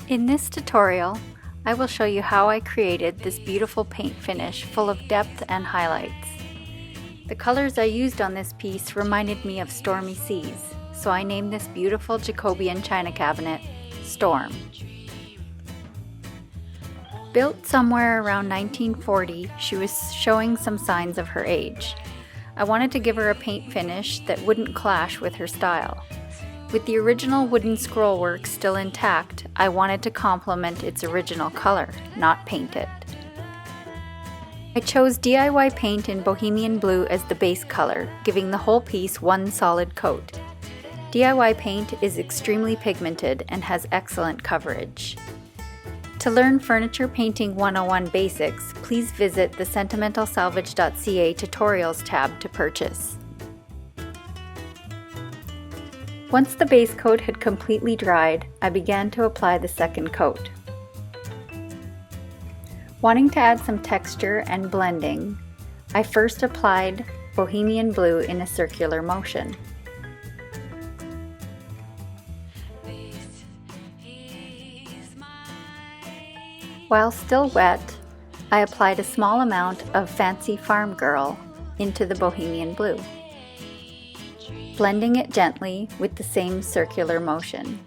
In this tutorial, I will show you how I created this beautiful paint finish full of depth and highlights. The colors I used on this piece reminded me of stormy seas, so I named this beautiful Jacobean china cabinet Storm. Built somewhere around 1940, she was showing some signs of her age. I wanted to give her a paint finish that wouldn't clash with her style. With the original wooden scroll work still intact, I wanted to complement its original color, not paint it. I chose DIY paint in Bohemian Blue as the base color, giving the whole piece one solid coat. DIY paint is extremely pigmented and has excellent coverage. To learn Furniture Painting 101 basics, please visit the sentimentalsalvage.ca tutorials tab to purchase. Once the base coat had completely dried, I began to apply the second coat. Wanting to add some texture and blending, I first applied Bohemian Blue in a circular motion. While still wet, I applied a small amount of Fancy Farm Girl into the Bohemian Blue, blending it gently with the same circular motion.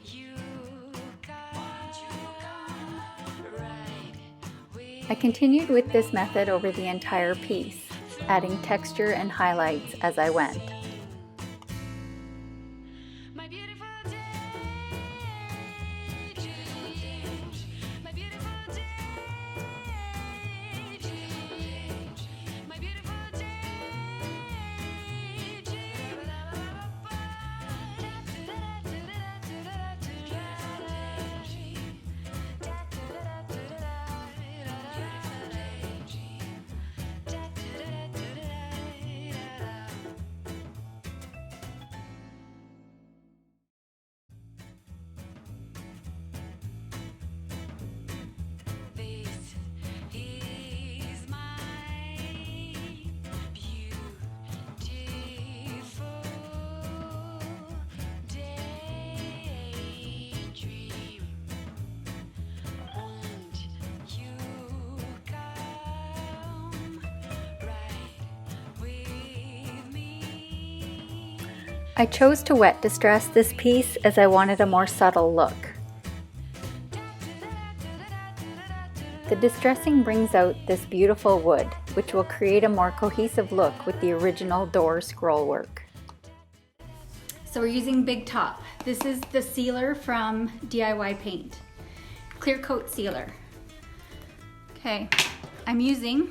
I continued with this method over the entire piece, adding texture and highlights as I went. I chose to wet distress this piece as I wanted a more subtle look. The distressing brings out this beautiful wood, which will create a more cohesive look with the original door scroll work. So we're using Big Top. This is the sealer from DIY Paint, clear coat sealer. Okay, I'm using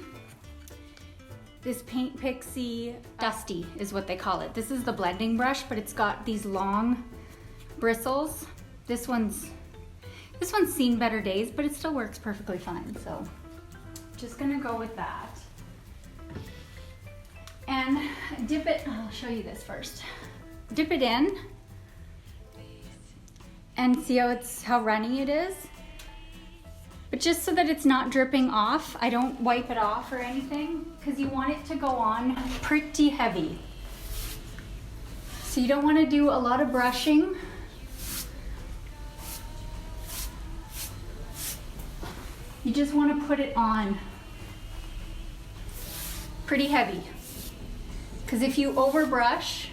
this Paint Pixie Dusty is what they call it. This is the blending brush, but it's got these long bristles. This one's seen better days, but it still works perfectly fine. So just gonna go with that. And dip it, I'll show you this first. Dip it in and see how runny it is. But just so that it's not dripping off, I don't wipe it off or anything, because you want it to go on pretty heavy. So you don't want to do a lot of brushing. You just want to put it on pretty heavy. Because if you overbrush,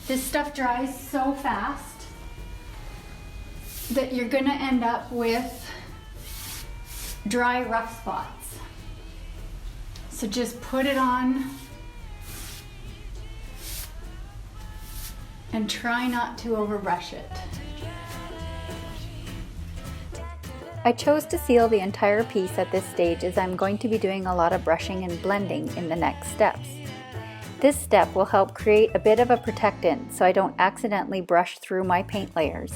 this stuff dries so fast that you're gonna end up with dry rough spots. So just put it on and try not to overbrush it. I chose to seal the entire piece at this stage as I'm going to be doing a lot of brushing and blending in the next steps. This step will help create a bit of a protectant so I don't accidentally brush through my paint layers.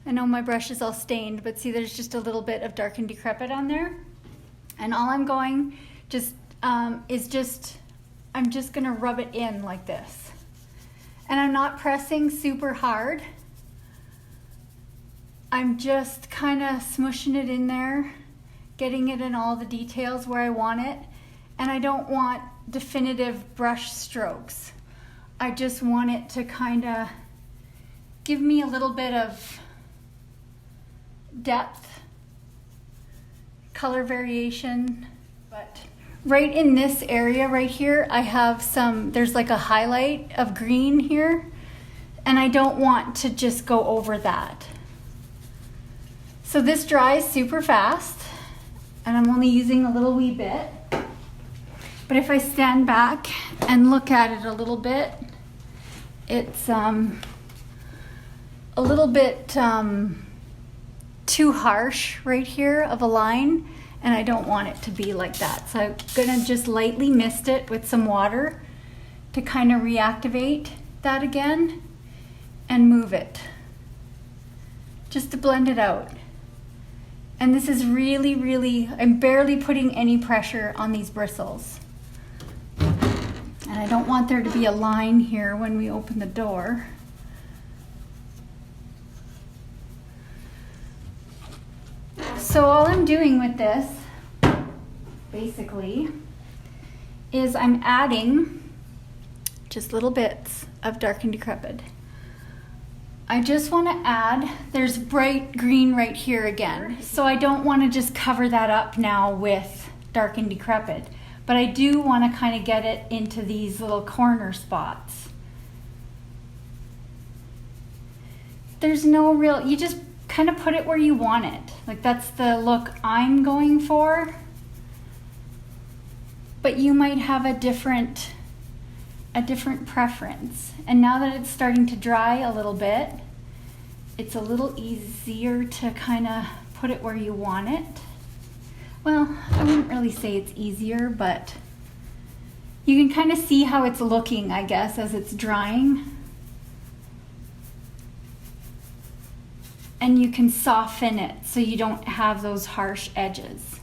I know my brush is all stained, but see there's just a little bit of dark and decrepit on there. And all I'm going I'm just gonna rub it in like this. And I'm not pressing super hard. I'm just kind of smushing it in there, getting it in all the details where I want it. And I don't want definitive brush strokes. I just want it to kind of give me a little bit of depth, color variation. But right in this area right here, I have there's like a highlight of green here, and I don't want to just go over that. So this dries super fast, and I'm only using a little wee bit. But if I stand back and look at it a little bit, it's a little bit too harsh right here of a line, and I don't want it to be like that. So I'm gonna just lightly mist it with some water to kind of reactivate that again and move it, just to blend it out. And this is really, really, I'm barely putting any pressure on these bristles. And I don't want there to be a line here when we open the door. So all I'm doing with this, basically, is I'm adding just little bits of dark and decrepit. I just want to add, there's bright green right here again, so I don't want to just cover that up now with dark and decrepit, but I do want to kind of get it into these little corner spots. There's no real, you just kind of put it where you want it. Like that's the look I'm going for, but you might have a different preference. And now that it's starting to dry a little bit, it's a little easier to kind of put it where you want it. Well, I wouldn't really say it's easier, but you can kind of see how it's looking, I guess, as it's drying. And you can soften it so you don't have those harsh edges.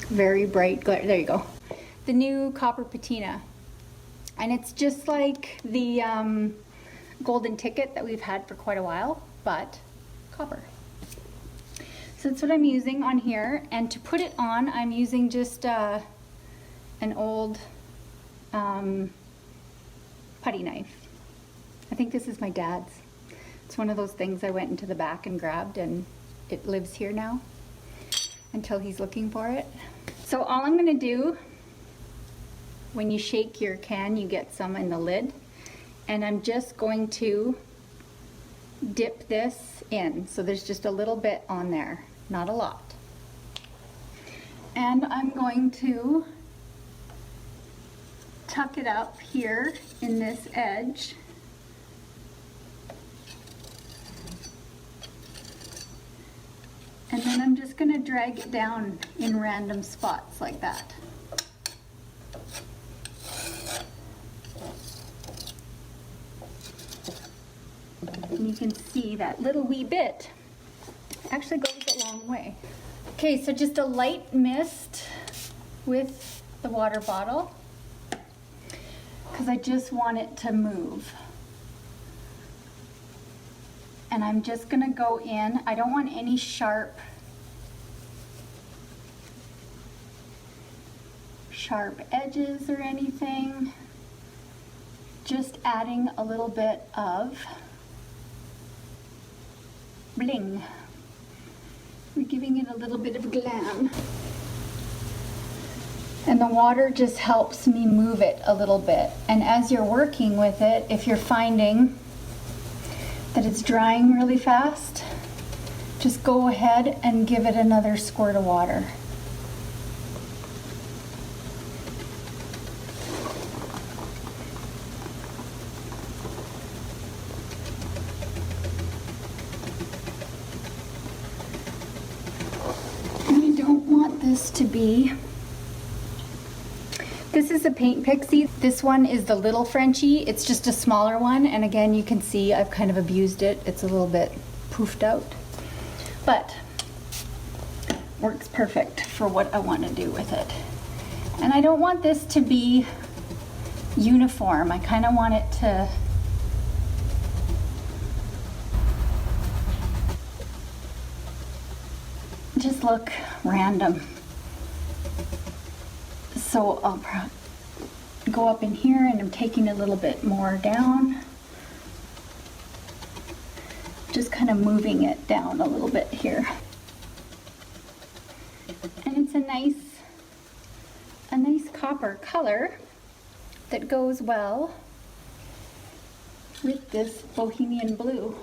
Very bright glare. There you go. The new copper patina. And it's just like the golden ticket that we've had for quite a while, but copper. So that's what I'm using on here. And to put it on, I'm using just an old putty knife. I think this is my dad's. It's one of those things I went into the back and grabbed, and it lives here now until he's looking for it. So all I'm going to do, when you shake your can, you get some in the lid, and I'm just going to dip this in. So there's just a little bit on there, not a lot. And I'm going to tuck it up here in this edge. And then I'm just just gonna drag it down in random spots like that. And you can see that little wee bit actually goes a long way. Okay, so just a light mist with the water bottle because I just want it to move. And I'm just gonna go in. I don't want any sharp edges or anything. Just adding a little bit of bling. We're giving it a little bit of glam. And the water just helps me move it a little bit. And as you're working with it, if you're finding that it's drying really fast, just go ahead and give it another squirt of water. This to be, this is a paint pixie. This one is the little Frenchie. It's just a smaller one, and again you can see I've kind of abused it. It's a little bit poofed out, but works perfect for what I want to do with it. And I don't want this to be uniform. I kind of want it to just look random. So I'll go up in here and I'm taking a little bit more down. Just kind of moving it down a little bit here. And it's a nice copper color that goes well with this bohemian blue.